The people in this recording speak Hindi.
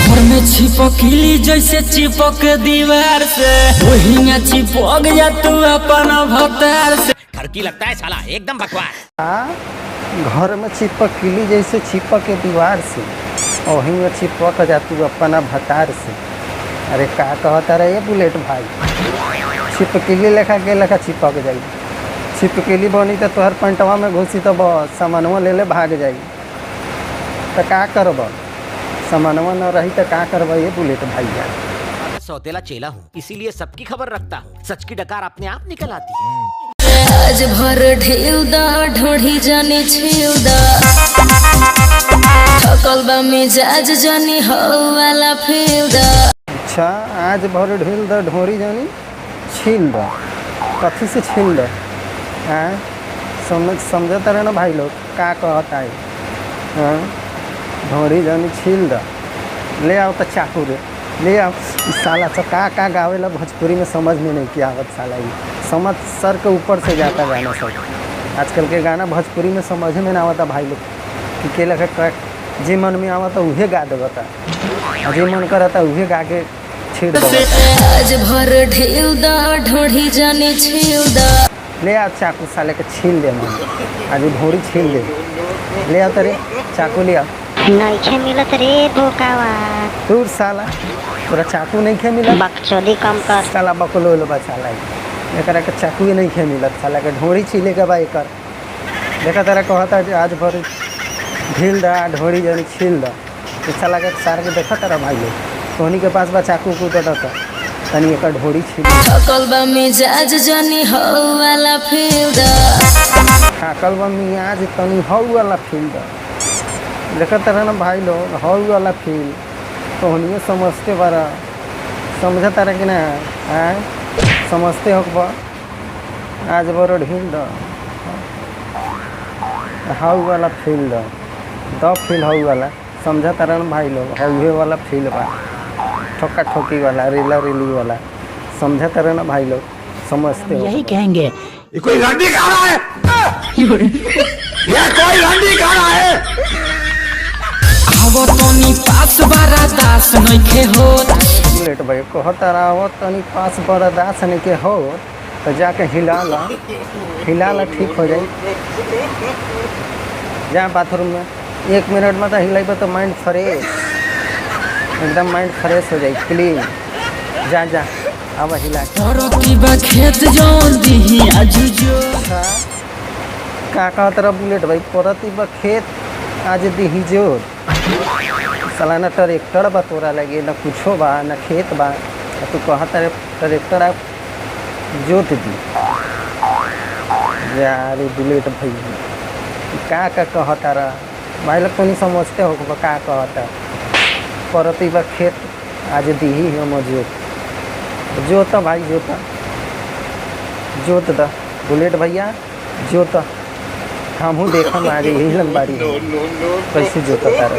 घर में छिपकली जैसे चिपक दीवार से, वही में चिपक जा तू अपन भतार से। खड़की लगता है साला, एकदम बकवास। घर में छिपकली जैसे चिपक के दीवार से, वही में चिपक जा तू अपना भतार से। अरे का कहता रहे बुलेट भाई, छिपकली लेखा के लेखा चिपक जाई। छिपकली बनी तो तोहर पंटवा में घुसी तो बस सामानवा ले ले भाग जाई। तो का करब, सामानवा न रही तो का करब ये बुलेट भैया। सौतेला चेला हूँ, इसीलिए सबकी खबर रखता हूँ। सच की डकार अपने आप निकल आती है। आज भर ढेल दा ढोढ़ी जाने छेल दा, थकल बा मिजाज जानी हो वाला फेल दा। अच्छा, आज भर ढील द ढोरी जानी छील द, कथी से छील द? हाँ, समझता रहे ना भाई लोग का कहता है। हाँ, ढोरी जानी छील द, ले आओ तो चाकू रे, ले आओ। इस साला सब का गावेला भोजपुरी में समझ में नहीं किया आवत साला। ये समझ सर के ऊपर से जाता गाना सब। आजकल के गाना भोजपुरी में समझ में ना आवता भाई लोग कि के लगा जे मन में आवता उहे गा देवता, जे मन करता उहे गा के छेड़ देवता। आज भर ढेल दा ढोढ़ी जाने छेल दा, ले आओ चाकू साले के छील दे मन, आज ढोरी छील दे। ले आओ तेरे चाकू, ले आओ। नहीं मिलत रे भोकावा, दूर साला, तोरा चाकू नहीं खे मिलत। बकचोदी कम कर साला बकलो लो साला, एकरा के चाकू ही नहीं खे मिलत। साला के ढोरी छीले के बा एकर। देखा तेरा कहता है आज भर ढील दा ढोरी जानी छील दा। इस साला के सार के देखा तेरा भाई लोग, तोहनी के पास बा चाकू कूटता था तनी एकर ढोरी छील। थकल बा मिजाज जानी हो वाला फेल दा, थाकल बा मियाज तनी हौ वाला फील दा। देखा तेरा ना भाई लोग, हौ वाला फील तोहनिए समझते बारा, समझता रहा कि ना? आए समझते हो बा, आज बड़ो ढील द हौ वाला फील द फील हौ वाला। समझता रहा ना भाई लोग, हौवे वाला फील बा, ठोका ठोकी वाला, रेला रेली वाला। समझता रहा ना भाई लोग, समझते हो। यही कहेंगे ये कोई रंडी खा रहा है, ये कोई रंडी खा रहा है। आवो तनी पास बारा दास नइखे होत। बुलेट भाई कहता रहा तनी पास बर्दाश्त नहीं के हो तो जाके हिला ला ठीक हो जाए। जा बाथरूम में 1 मिनट में तो हिलाई तो माइंड फ्रेश, एकदम माइंड फ्रेश हो जाए, क्लीन। जा जा अब हिला परती बा खेत जोन दिही आजुजो। का कहत रहा बुलेट भाई, परती बा खेत आज दिही जोर। साला ना ट्रैक्टर बा तोरा लगे, ना कुछो बा, ना खेत बा, तू कहता रे ट्रैक्टर आप जोत दी। यार बुलेट भाई का कहता रहा भाई लोग, तो नहीं समझते हो का कहता। परती बा खेत आज दिही हम जोता भाई, जोत दा बुलेट भैया, जोता। हमहूँ देखम आज यही लंबारी कैसे जोता तारा।